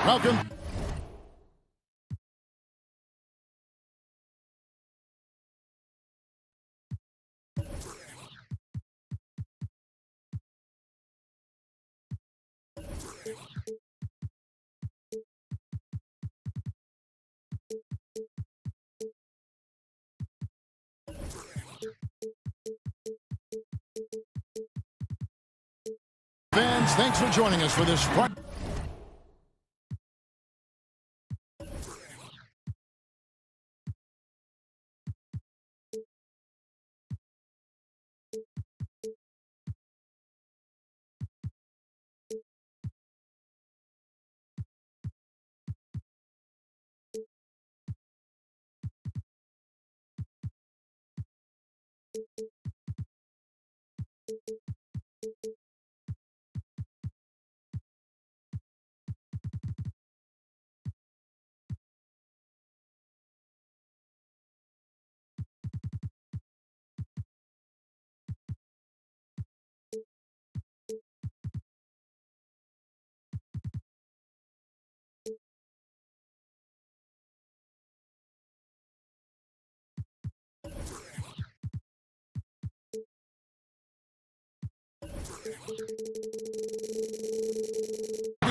Welcome. Fans, thanks for joining us for this Friday.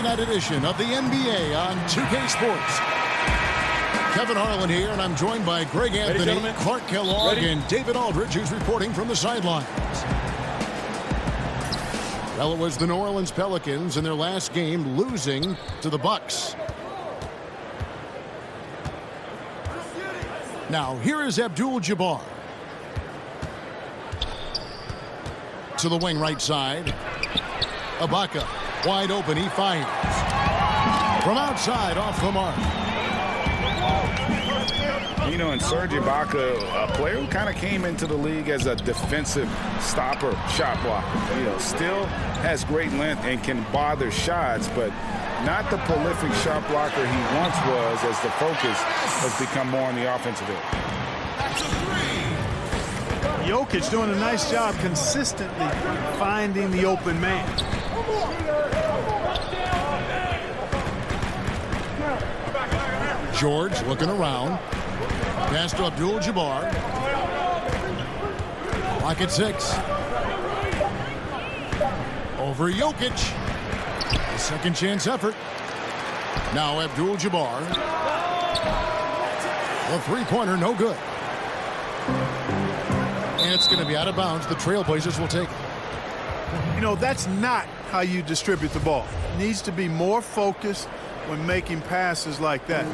Night edition of the NBA on 2K Sports. Kevin Harlan here, and I'm joined by Greg Anthony, Clark Kellogg, and David Aldridge, who's reporting from the sidelines. Well, it was the New Orleans Pelicans in their last game losing to the Bucks. Now, here is Abdul-Jabbar. To the wing right side. Ibaka. Wide open, he fires. From outside, off the mark. You know, and Serge Ibaka, a player who kind of came into the league as a defensive stopper, shot blocker. You know, still has great length and can bother shots, but not the prolific shot blocker he once was, as the focus has become more on the offensive end. Jokic doing a nice job consistently finding the open man. George looking around. Pass to Abdul-Jabbar. Clock at 6. Over Jokic. A second chance effort. Now Abdul-Jabbar. The three-pointer, no good. And it's going to be out of bounds. The Trailblazers will take it. You know, that's not how you distribute the ball. It needs to be more focused when making passes like that.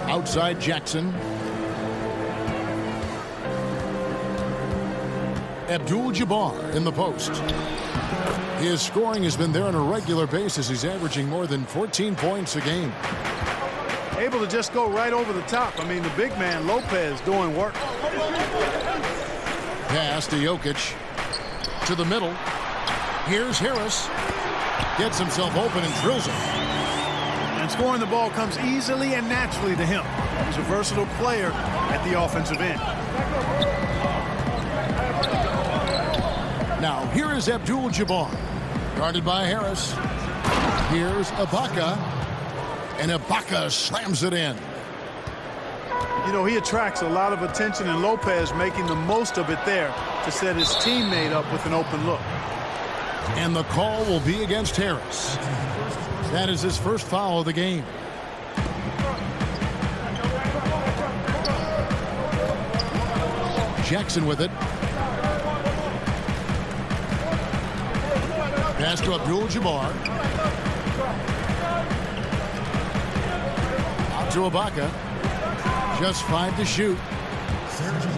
Outside Jackson. Abdul-Jabbar in the post. His scoring has been there on a regular basis. He's averaging more than 14 points a game. Able to just go right over the top. I mean, the big man, Lopez, doing work. Pass to Jokic. To the middle. Here's Harris. Gets himself open and drills it. And scoring the ball comes easily and naturally to him. He's a versatile player at the offensive end. Now, here is Abdul-Jabbar. Guarded by Harris. Here's Ibaka. And Ibaka slams it in. You know, he attracts a lot of attention, and Lopez making the most of it there to set his teammate up with an open look. And the call will be against Harris. That is his first foul of the game. Jackson with it. Pass to Abdul-Jabbar. Out to Ibaka. Just 5 to shoot.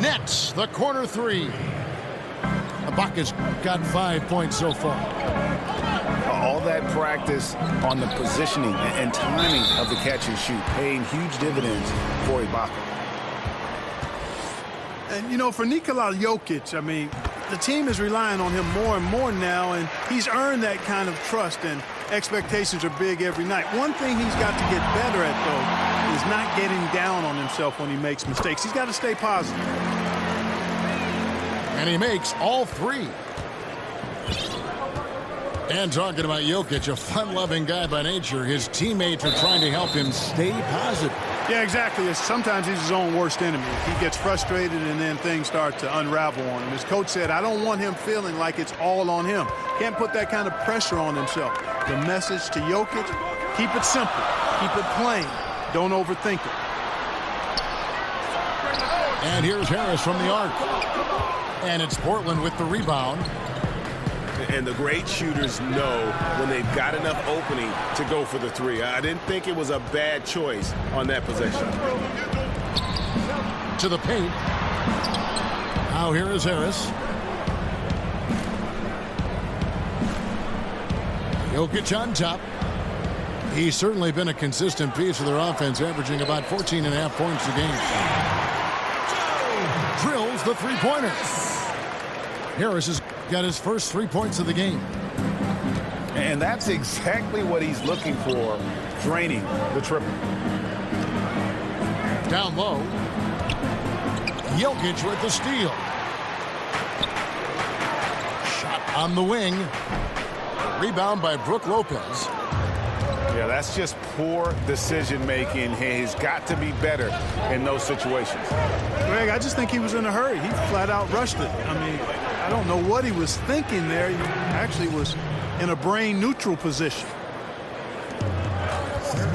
Nets, the corner three. Ibaka's got 5 points so far. All that practice on the positioning and timing of the catch and shoot paying huge dividends for Ibaka. And, you know, for Nikola Jokic, I mean, the team is relying on him more and more now, and he's earned that kind of trust, and expectations are big every night. One thing he's got to get better at, though, is not getting down on himself when he makes mistakes. He's got to stay positive. And he makes all three. And talking about Jokic, a fun-loving guy by nature, his teammates are trying to help him stay positive. Yeah, exactly. Sometimes he's his own worst enemy. He gets frustrated and then things start to unravel on him. His coach said, I don't want him feeling like it's all on him. Can't put that kind of pressure on himself. The message to Jokic, keep it simple. Keep it plain. Don't overthink it. And here's Harris from the arc. And it's Portland with the rebound. And the great shooters know when they've got enough opening to go for the three. I didn't think it was a bad choice on that possession. To the paint. Now here is Harris. Jokic on top. He's certainly been a consistent piece of their offense, averaging about 14.5 points a game. Drills the three-pointer. Harris has got his first 3 points of the game. And that's exactly what he's looking for, draining the triple. Down low. Jokic with the steal. Shot on the wing. Rebound by Brook Lopez. Yeah, that's just poor decision-making. He's got to be better in those situations. Greg, I just think he was in a hurry. He flat out rushed it. I mean, I don't know what he was thinking there. He actually was in a brain-neutral position.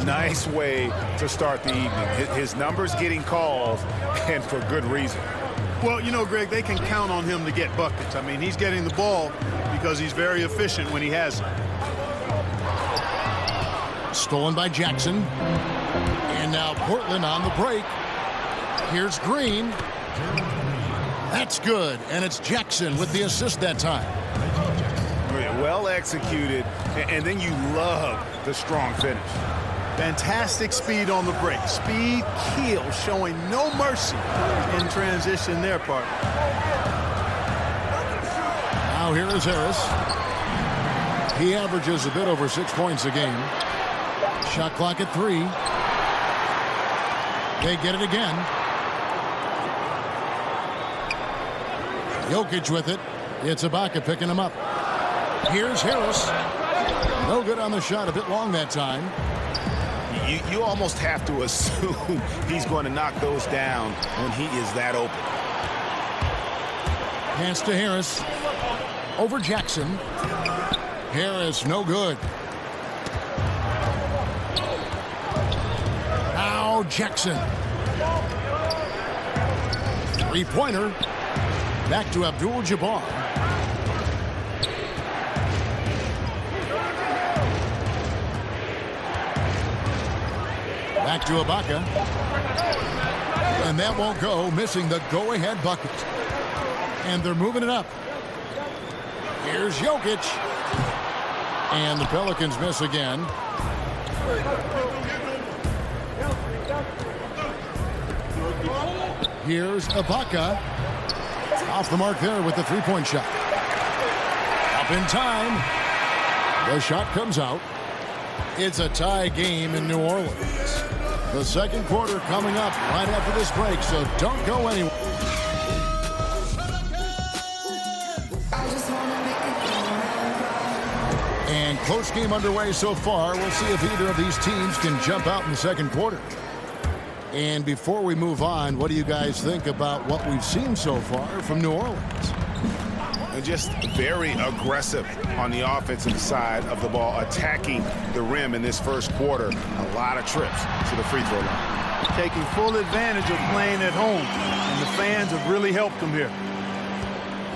Nice way to start the evening. His numbers getting calls, and for good reason. Well, you know, Greg, they can count on him to get buckets. I mean, he's getting the ball because he's very efficient when he has it. Stolen by Jackson. And now Portland on the break. Here's Green. That's good. And it's Jackson with the assist that time. Well executed. And then you love the strong finish. Fantastic speed on the break. Speed kill, showing no mercy in transition there, partner. Now here is Harris. He averages a bit over 6 points a game. Shot clock at 3. They get it again. Jokic with it. It's Ibaka picking him up. Here's Harris. No good on the shot. A bit long that time. You almost have to assume he's going to knock those down when he is that open. Pass to Harris. Over Jackson. Harris, no good. Now Jackson. Three-pointer. Back to Abdul-Jabbar. Back to Ibaka. And that won't go, missing the go-ahead bucket. And they're moving it up. Here's Jokic. And the Pelicans miss again. Here's Ibaka. Off the mark there with the three-point shot. Up in time. The shot comes out. It's a tie game in New Orleans. The second quarter coming up right after this break, so don't go anywhere. And close game underway so far. We'll see if either of these teams can jump out in the second quarter. And before we move on, what do you guys think about what we've seen so far from New Orleans? And just very aggressive on the offensive side of the ball, attacking the rim in this first quarter. A lot of trips to the free throw line. Taking full advantage of playing at home. And the fans have really helped them here.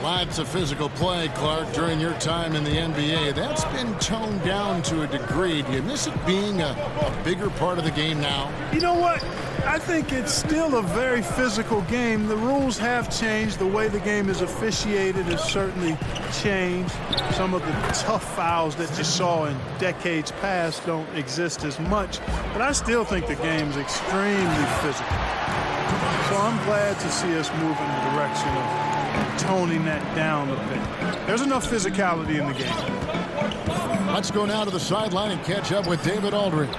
Lots of physical play, Clark, during your time in the NBA. That's been toned down to a degree. Do you miss it being a bigger part of the game now? You know what? I think it's still a very physical game. The rules have changed. The way the game is officiated has certainly changed. Some of the tough fouls that you saw in decades past don't exist as much. But I still think the game's extremely physical. So I'm glad to see us move in the direction of toning that down a bit. There's enough physicality in the game. Let's go now to the sideline and catch up with David Aldridge.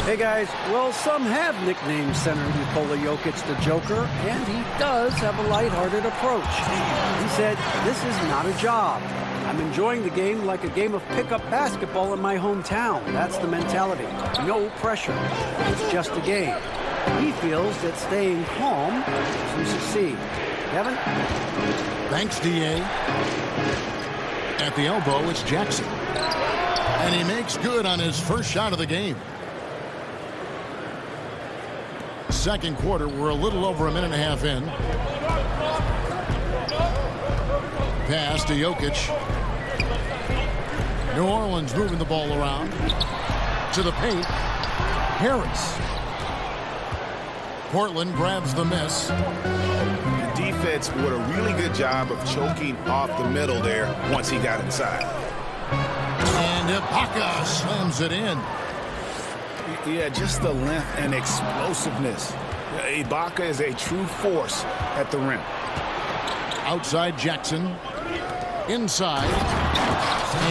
Hey guys, well, some have nicknamed center Nikola Jokic the Joker, and he does have a lighthearted approach. He said, "This is not a job. I'm enjoying the game like a game of pickup basketball in my hometown. That's the mentality. No pressure. It's just a game." He feels that staying calm helps him succeed. Kevin? Thanks, D.A. At the elbow, it's Jackson. And he makes good on his first shot of the game. Second quarter, we're a little over a minute and a half in. Pass to Jokic. New Orleans moving the ball around. To the paint. Harris. Portland grabs the miss. The defense did a really good job of choking off the middle there once he got inside. And Ibaka slams it in. Yeah, just the length and explosiveness. Ibaka is a true force at the rim. Outside Jackson. Inside.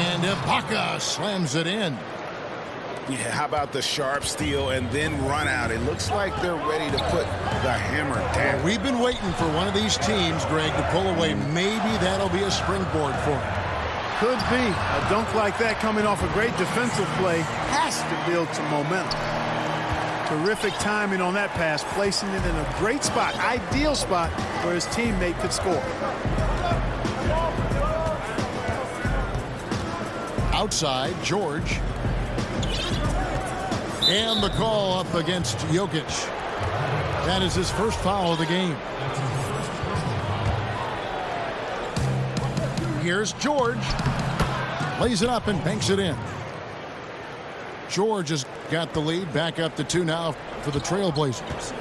And Ibaka slams it in. Yeah, how about the sharp steal and then run out? It looks like they're ready to put the hammer down. We've been waiting for one of these teams, Greg, to pull away. Maybe that'll be a springboard for him. Could be. A dunk like that coming off a great defensive play has to build some momentum. Terrific timing on that pass, placing it in a great spot, ideal spot where his teammate could score. Outside, George. And the call up against Jokic. That is his first foul of the game. Here's George. Lays it up and banks it in. George has got the lead. Back up to 2 now for the Trailblazers.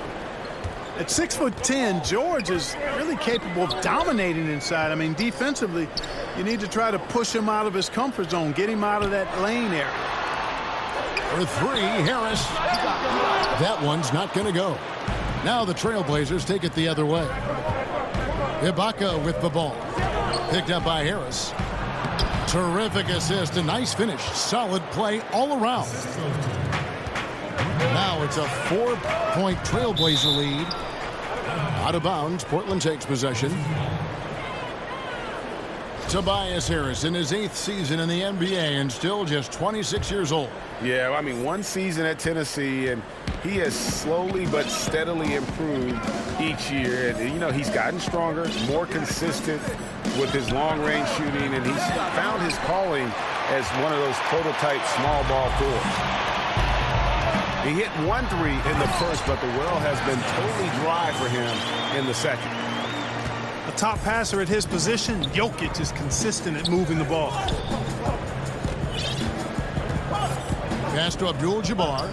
At 6'10", George is really capable of dominating inside. I mean, defensively, you need to try to push him out of his comfort zone, get him out of that lane area. For 3, Harris. That one's not going to go. Now the Trailblazers take it the other way. Ibaka with the ball. Picked up by Harris. Terrific assist, a nice finish. Solid play all around. Now it's a 4-point Trailblazer lead. Out of bounds, Portland takes possession. Tobias Harris in his 8th season in the NBA and still just 26 years old. Yeah, I mean, 1 season at Tennessee, and he has slowly but steadily improved each year. And, you know, he's gotten stronger, more consistent with his long-range shooting, and he's found his calling as one of those prototype small ball fours. He hit 1 3 in the first, but the well has been totally dry for him in the second. A top passer at his position, Jokic is consistent at moving the ball. Pass to Abdul-Jabbar.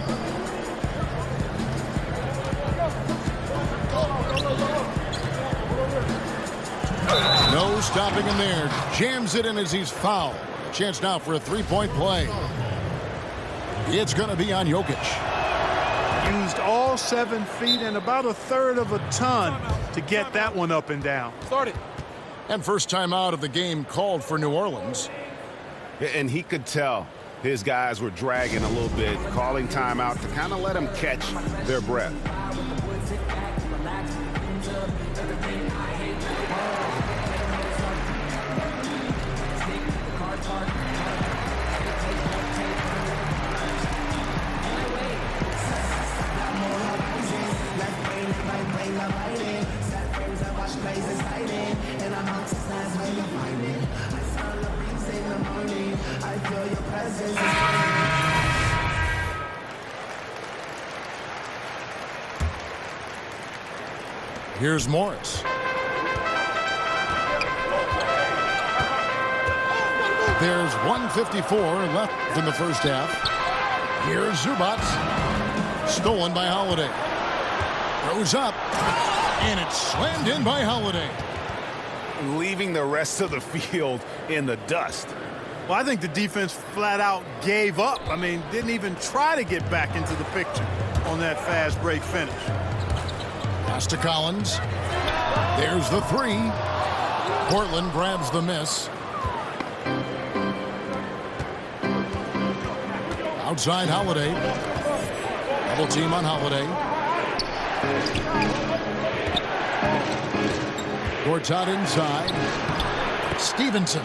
No stopping him there. Jams it in as he's fouled. Chance now for a 3-point play. It's going to be on Jokic. Used all 7 feet and about 1/3 of a ton to get that one up and down. Started. And first time out of the game called for New Orleans. And he could tell his guys were dragging a little bit, calling timeout to kind of let them catch their breath. Here's Morris. There's 1:54 left in the first half. Here's Zubac. Stolen by Holiday. Goes up. And it's slammed in by Holiday. Leaving the rest of the field in the dust. Well, I think the defense flat out gave up. I mean, didn't even try to get back into the picture on that fast break finish. Pass to Collins. There's the 3. Portland grabs the miss. Outside Holiday. Double team on Holiday. Gortat inside. Stevenson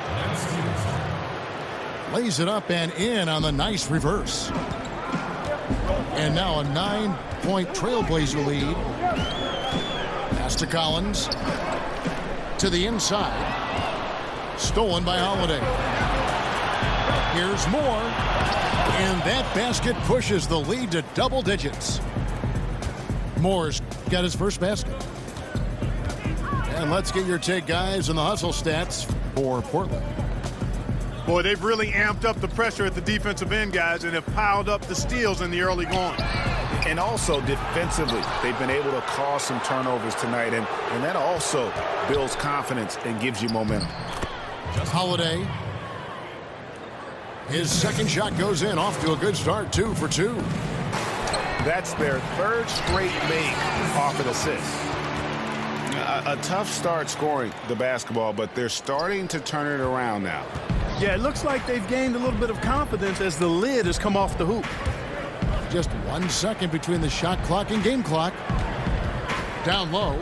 lays it up and in on the nice reverse. And now a 9-point Trailblazer lead. Pass to Collins. To the inside. Stolen by Holiday. Here's more. And that basket pushes the lead to double digits. Moore's got his first basket. And let's get your take, guys, on the hustle stats for Portland. Boy, they've really amped up the pressure at the defensive end, guys, and have piled up the steals in the early going. And also defensively, they've been able to cause some turnovers tonight, and that also builds confidence and gives you momentum. Holiday. His second shot goes in, off to a good start, 2 for 2. That's their third straight make off an assist. A tough start scoring the basketball, but they're starting to turn it around now. Yeah, it looks like they've gained a little bit of confidence as the lid has come off the hoop. Just 1 second between the shot clock and game clock. Down low.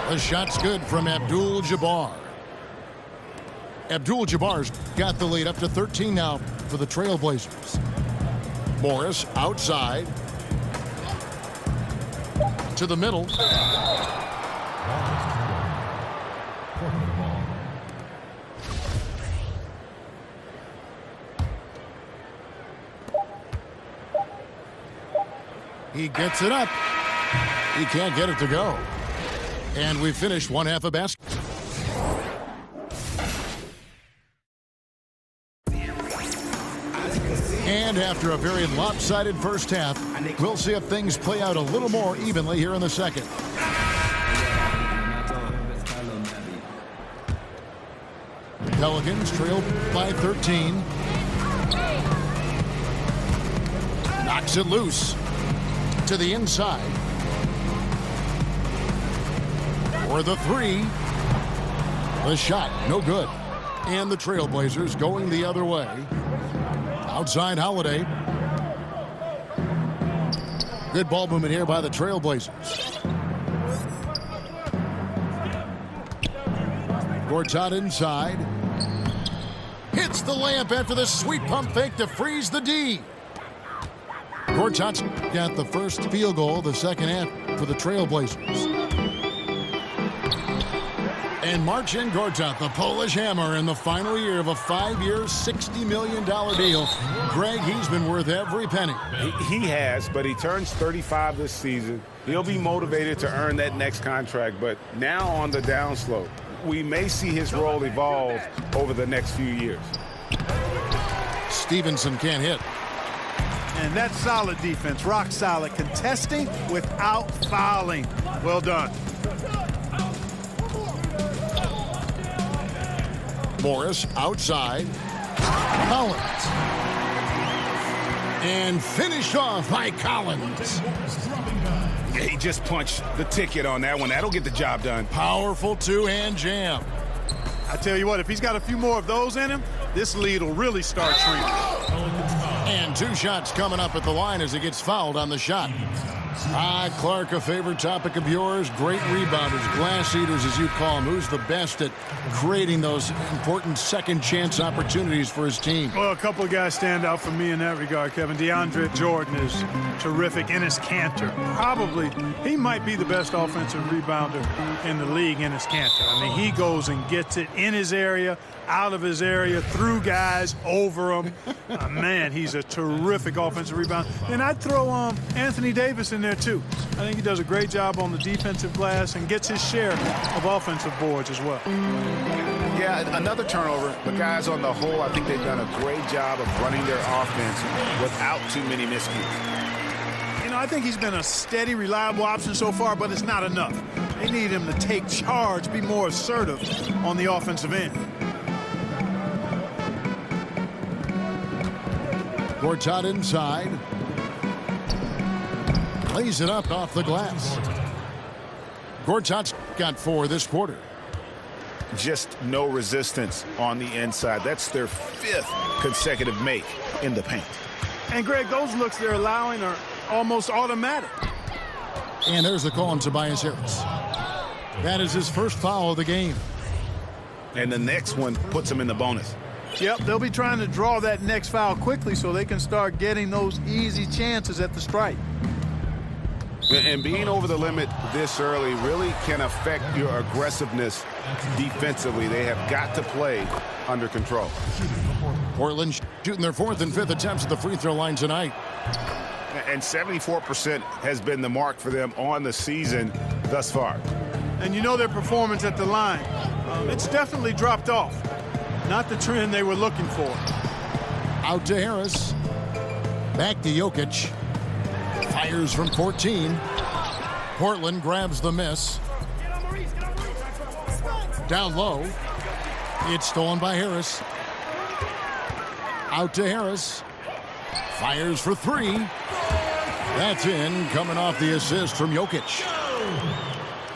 The shot's good from Abdul-Jabbar. Abdul-Jabbar's got the lead up to 13 now for the Trailblazers. Morris outside. To the middle. He gets it up. He can't get it to go. And we finished one half of basketball. And after a very lopsided first half, we'll see if things play out a little more evenly here in the second. Pelicans trail by 13. Knocks it loose to the inside. For the three. The shot, no good. And the Trailblazers going the other way. Outside Holiday. Good ball movement here by the Trailblazers. Gortat inside. Hits the layup after the sweet pump fake to freeze the D. Gortat's got the first field goal of the second half for the Trailblazers. And Marcin Gortat, the Polish hammer, in the final year of a 5-year, $60 million deal. Greg, he's been worth every penny. He has, but he turns 35 this season. He'll be motivated to earn that next contract, but now on the downslope, we may see his role evolve over the next few years. Stevenson can't hit. And that's solid defense, rock solid, contesting without fouling. Well done. Morris outside. Collins. And finished off by Collins. He just punched the ticket on that one. That'll get the job done. Powerful two-hand jam. I tell you what, if he's got a few more of those in him, this lead will really start shrinking. And 2 shots coming up at the line as he gets fouled on the shot. Clark, a favorite topic of yours. Great rebounders, glass eaters as you call them. Who's the best at creating those important second chance opportunities for his team? Well, a couple of guys stand out for me in that regard, Kevin. DeAndre Jordan is terrific. Enes Kanter, probably, he might be the best offensive rebounder in the league, Enes Kanter. I mean, he goes and gets it in his area, out of his area, through guys, over them. Man, he's a terrific offensive rebounder. And I'd throw Anthony Davis in there, too. I think he does a great job on the defensive glass and gets his share of offensive boards as well. Yeah, another turnover. The guys on the whole, I think they've done a great job of running their offense without too many miscues. You know, I think he's been a steady, reliable option so far, but it's not enough. They need him to take charge, be more assertive on the offensive end. Gortat inside. Lays it up off the glass. Gortat's got 4 this quarter. Just no resistance on the inside. That's their 5th consecutive make in the paint. And, Greg, those looks they're allowing are almost automatic. And there's the call on Tobias Harris. That is his first foul of the game. And the next one puts him in the bonus. Yep, they'll be trying to draw that next foul quickly so they can start getting those easy chances at the stripe. And being over the limit this early really can affect your aggressiveness defensively. They have got to play under control. Portland shooting their 4th and 5th attempts at the free throw line tonight. And 74% has been the mark for them on the season thus far. And you know their performance at the line. It's definitely dropped off. Not the trend they were looking for. Out to Harris. Back to Jokic. Fires from 14. Portland grabs the miss. Down low. It's stolen by Harris. Out to Harris. Fires for 3. That's in, coming off the assist from Jokic.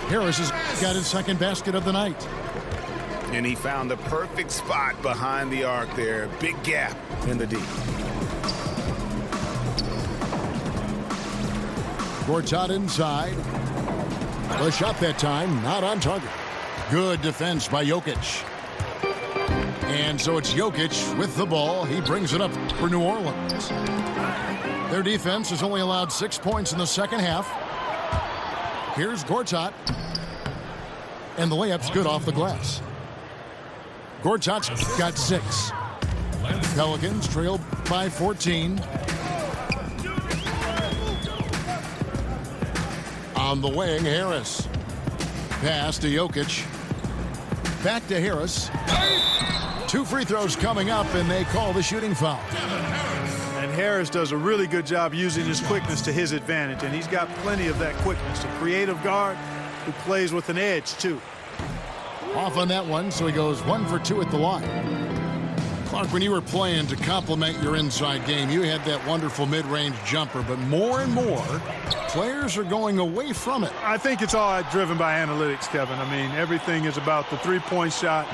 Harris has got his 2nd basket of the night. And he found the perfect spot behind the arc there. Big gap in the D. Gortat inside. The shot that time, not on target. Good defense by Jokic. And so it's Jokic with the ball. He brings it up for New Orleans. Their defense has only allowed 6 points in the second half. Here's Gortat. And the layup's good off the glass. Gortat's got 6. Pelicans trail by 14. On the wing, Harris. Pass to Jokic. Back to Harris. 2 free throws coming up, and they call the shooting foul. And Harris does a really good job using his quickness to his advantage, and he's got plenty of that quickness. A creative guard who plays with an edge, too. Off on that one, so he goes 1 for 2 at the line. Clark, when you were playing to complement your inside game, you had that wonderful mid-range jumper, but more and more, players are going away from it. I think it's all driven by analytics, Kevin. I mean, everything is about the three-point shot,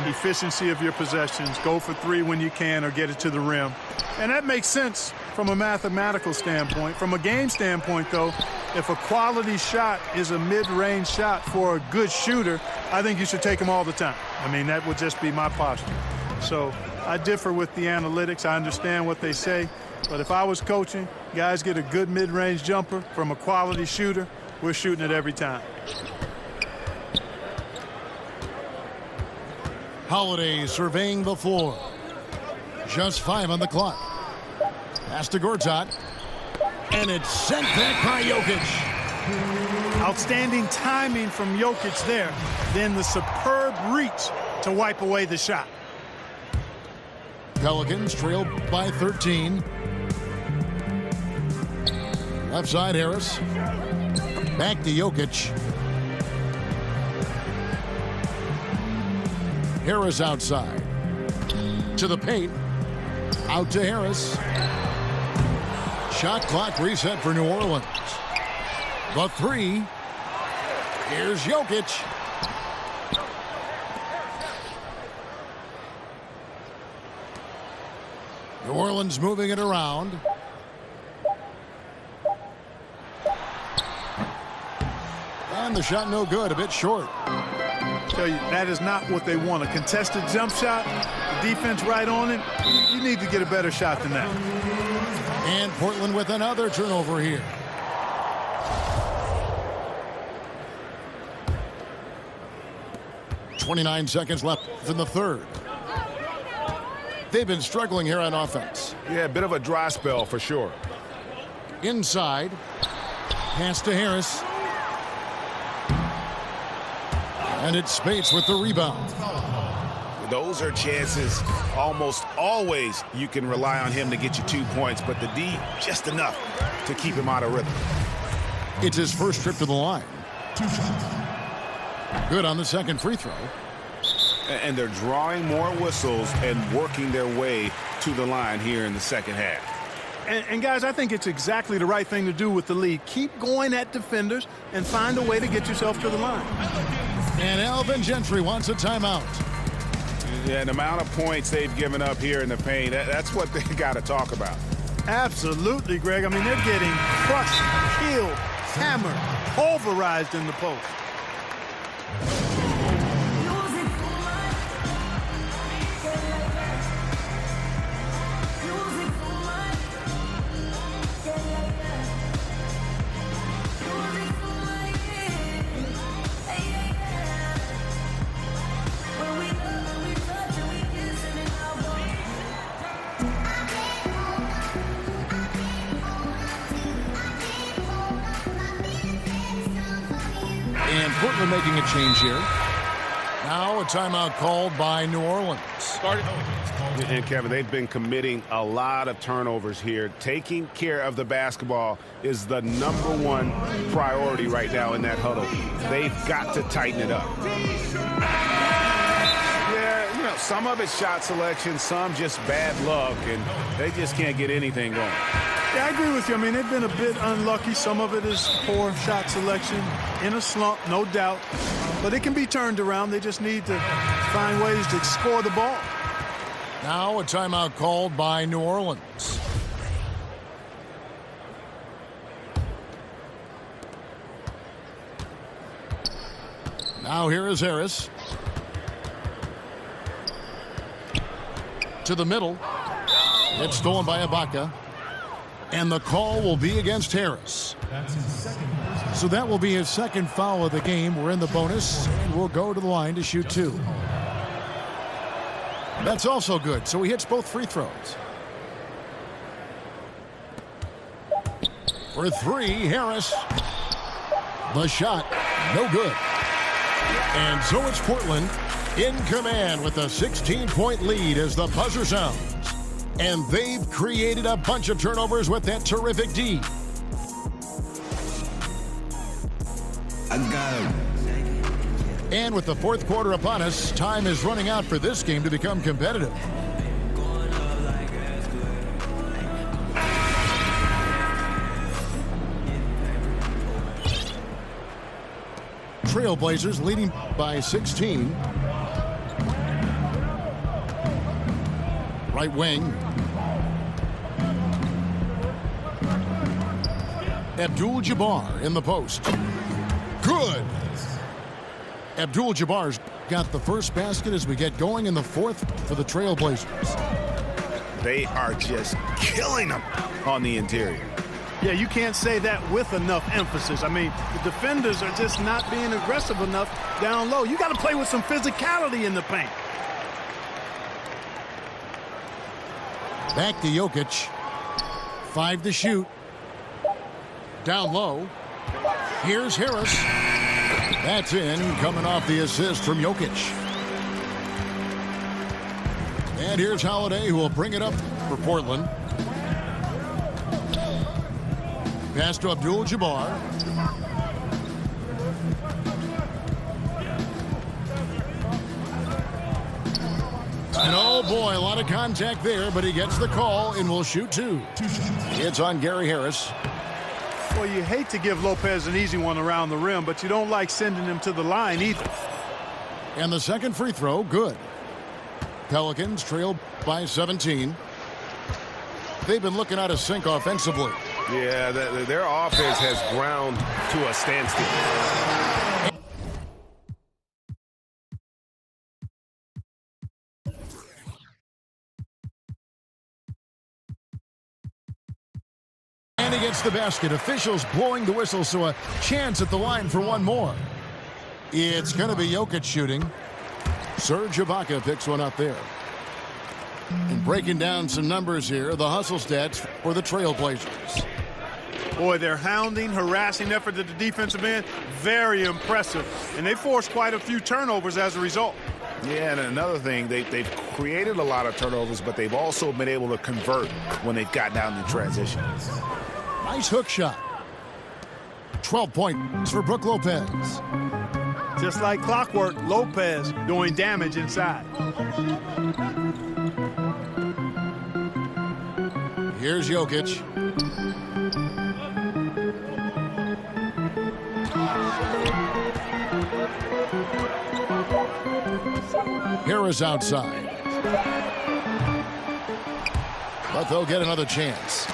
efficiency of your possessions, go for 3 when you can or get it to the rim. And that makes sense from a mathematical standpoint. From a game standpoint, though, if a quality shot is a mid-range shot for a good shooter, I think you should take them all the time. I mean, that would just be my posture. So I differ with the analytics. I understand what they say. But if I was coaching, guys get a good mid-range jumper from a quality shooter, we're shooting it every time. Holiday surveying the floor. Just 5 on the clock. Pass to Gortat. And it's sent back by Jokic. Outstanding timing from Jokic there. Then the superb reach to wipe away the shot. Pelicans trail by 13. Left side, Harris. Back to Jokic. Harris outside. To the paint. Out to Harris. Shot clock reset for New Orleans. The 3. Here's Jokic. New Orleans moving it around. And the shot no good, a bit short. Tell you, that is not what they want. A contested jump shot, the defense right on it. You need to get a better shot than that. And Portland with another turnover here. .29 seconds left in the third. They've been struggling here on offense. Yeah, a bit of a dry spell for sure. Inside. Pass to Harris. And it's Spates with the rebound. Those are chances almost always you can rely on him to get you 2 points, but the D just enough to keep him out of rhythm. It's his first trip to the line. Good on the second free throw. And they're drawing more whistles and working their way to the line here in the second half. And guys, I think it's exactly the right thing to do with the lead. Keep going at defenders and find a way to get yourself to the line. And Alvin Gentry wants a timeout. Yeah, the amount of points they've given up here in the paint, that's what they got to talk about. Absolutely, Greg. I mean, they're getting crushed, killed, hammered, pulverized in the post. And Portland making a change here. Now a timeout called by New Orleans. And Kevin, they've been committing a lot of turnovers here. Taking care of the basketball is the #1 priority right now in that huddle. They've got to tighten it up. Yeah, you know, some of it's shot selection, some just bad luck, and they just can't get anything going. Yeah, I agree with you. I mean, they've been a bit unlucky. Some of it is poor shot selection. In a slump, no doubt. But it can be turned around. They just need to find ways to score the ball. Now a timeout called by New Orleans. Now here is Harris. To the middle. It's stolen by Ibaka. And the call will be against Harris. So that will be his second foul of the game. We're in the bonus. And we'll go to the line to shoot 2. That's also good. So he hits both free throws. For 3, Harris. The shot, no good. And so it's Portland in command with a 16-point lead as the buzzer sounds. And they've created a bunch of turnovers with that terrific D. I got him. And with the fourth quarter upon us, time is running out for this game to become competitive. Trailblazers leading by 16. Right wing. Abdul-Jabbar in the post. Good. Abdul-Jabbar's got the first basket as we get going in the fourth for the Trailblazers. They are just killing them on the interior. Yeah, you can't say that with enough emphasis. I mean, the defenders are just not being aggressive enough down low. You got to play with some physicality in the paint. Back to Jokic. 5 to shoot. Down low. Here's Harris. That's in, coming off the assist from Jokic. And here's Holiday, who will bring it up for Portland. Pass to Abdul-Jabbar. And oh boy, a lot of contact there, but he gets the call and will shoot 2. It's on Gary Harris. Well, you hate to give Lopez an easy one around the rim, but you don't like sending him to the line either. And the second free throw, good. Pelicans trail by 17. They've been looking out of sync offensively. Yeah, their offense has ground to a standstill. And he gets the basket. Officials blowing the whistle, so a chance at the line for one more. It's going to be Jokic shooting. Serge Ibaka picks one up there. And breaking down some numbers here, the hustle stats for the Trailblazers. Boy, their hounding, harassing effort at the defensive end, very impressive. And they forced quite a few turnovers as a result. Yeah, and another thing, they've created a lot of turnovers, but they've also been able to convert when they've got down in transition. Nice hook shot. 12 points for Brook Lopez. Just like clockwork, Lopez doing damage inside. Here's Jokic. Harris outside. but they'll get another chance.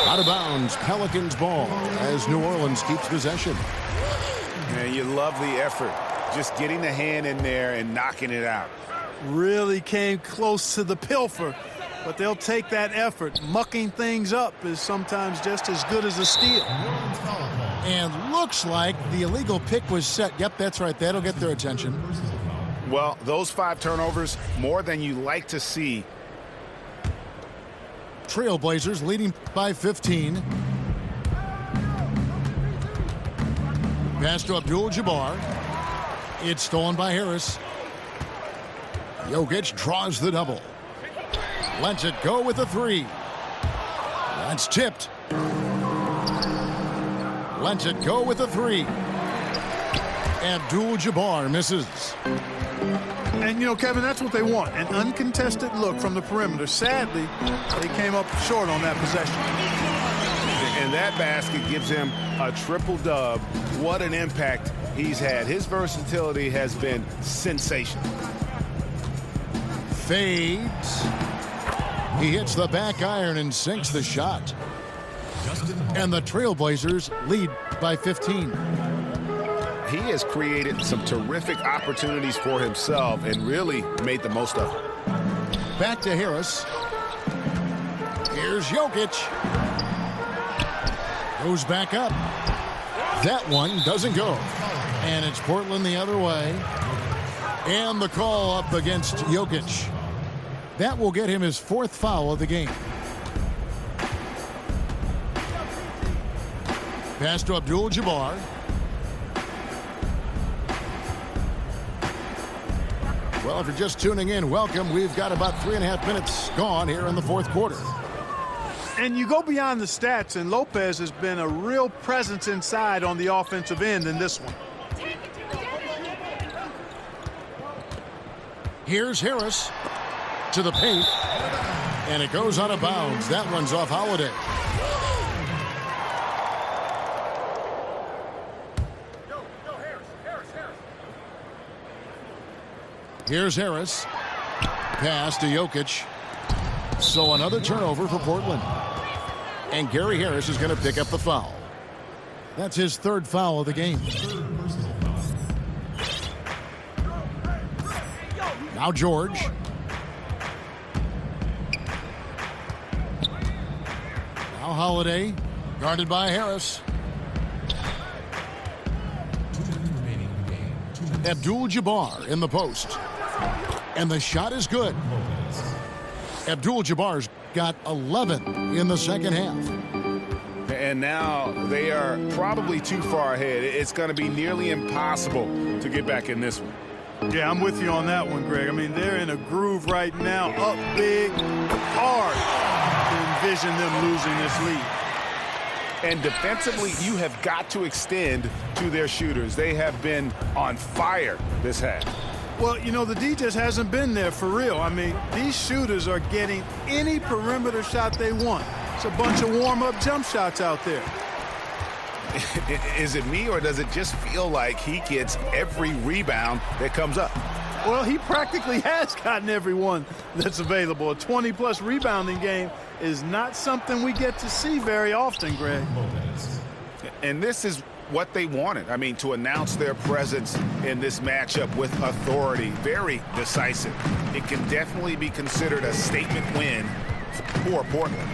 Out of bounds, Pelicans ball as New Orleans keeps possession. Man, you love the effort. Just getting the hand in there and knocking it out. Really came close to the pilfer, but they'll take that effort. Mucking things up is sometimes just as good as a steal. And looks like the illegal pick was set. Yep, that's right. That'll get their attention. Well, those 5 turnovers, more than you like to see. Trailblazers leading by 15. Pass to Abdul-Jabbar. It's stolen by Harris. Jokic draws the double. Lets it go with a 3. That's tipped. Lets it go with a 3. Abdul-Jabbar misses. And, you know, Kevin, that's what they want, an uncontested look from the perimeter. Sadly, they came up short on that possession. And that basket gives him a triple dub. What an impact he's had. His versatility has been sensational. Fades. He hits the back iron and sinks the shot. And the Trailblazers lead by 15. He has created some terrific opportunities for himself and really made the most of it. Back to Harris. Here's Jokic. Goes back up. That one doesn't go. And it's Portland the other way. And the call up against Jokic. That will get him his 4th foul of the game. Pass to Abdul-Jabbar. Well, if you're just tuning in, welcome. We've got about 3.5 minutes gone here in the 4th quarter. And you go beyond the stats, and Lopez has been a real presence inside on the offensive end in this one. Here's Harris to the paint, and it goes out of bounds. That one's off Holiday. Here's Harris. Pass to Jokic. So another turnover for Portland. And Gary Harris is going to pick up the foul. That's his 3rd foul of the game. Now George. Now Holiday. Guarded by Harris. Abdul-Jabbar in the post. And the shot is good. Abdul-Jabbar's got 11 in the second half. And now they are probably too far ahead. It's going to be nearly impossible to get back in this one. Yeah, I'm with you on that one, Greg. I mean, they're in a groove right now, up big, hard to envision them losing this lead. And defensively, you have got to extend to their shooters. They have been on fire this half. Well, you know, the D just hasn't been there for real. I mean, these shooters are getting any perimeter shot they want. It's a bunch of warm-up jump shots out there. Is it me, or does it just feel like he gets every rebound that comes up? Well, he practically has gotten every one that's available. A 20-plus rebounding game is not something we get to see very often, Greg. And this is what they wanted. I mean, to announce their presence in this matchup with authority, very decisive. It can definitely be considered a statement win for Portland.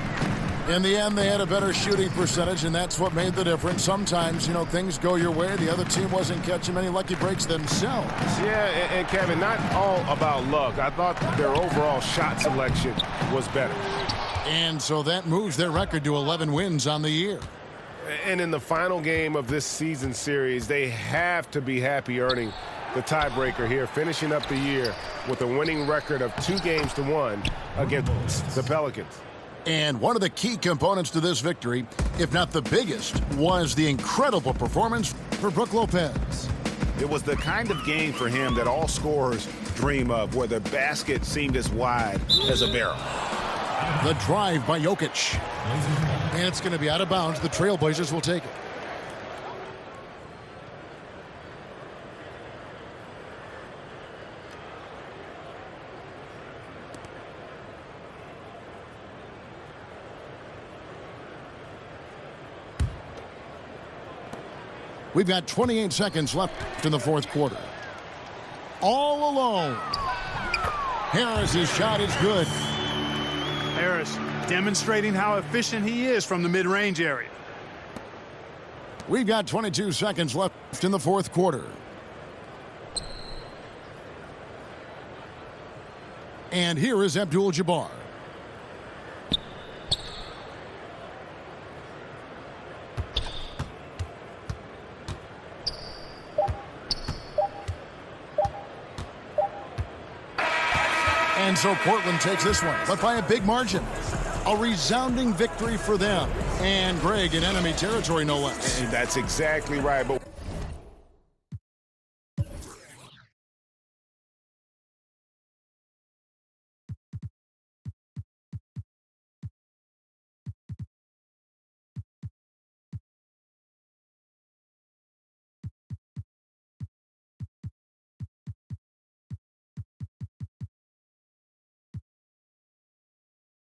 In the end, they had a better shooting percentage, and that's what made the difference. Sometimes, you know, things go your way. The other team wasn't catching many lucky breaks themselves. Yeah, and Kevin, not all about luck. I thought their overall shot selection was better. And so that moves their record to 11 wins on the year. And in the final game of this season series, they have to be happy earning the tiebreaker here, finishing up the year with a winning record of 2-1 against the Pelicans. And one of the key components to this victory, if not the biggest, was the incredible performance for Brook Lopez. It was the kind of game for him that all scorers dream of, where the basket seemed as wide as a barrel. The drive by Jokic. And it's going to be out of bounds. The Trailblazers will take it. We've got 28 seconds left in the fourth quarter. All alone. Harris's shot is good. Harris demonstrating how efficient he is from the mid-range area. We've got 22 seconds left in the fourth quarter. And here is Abdul-Jabbar. And so Portland takes this one, but by a big margin. A resounding victory for them. And Greg in enemy territory, no less. And that's exactly right. But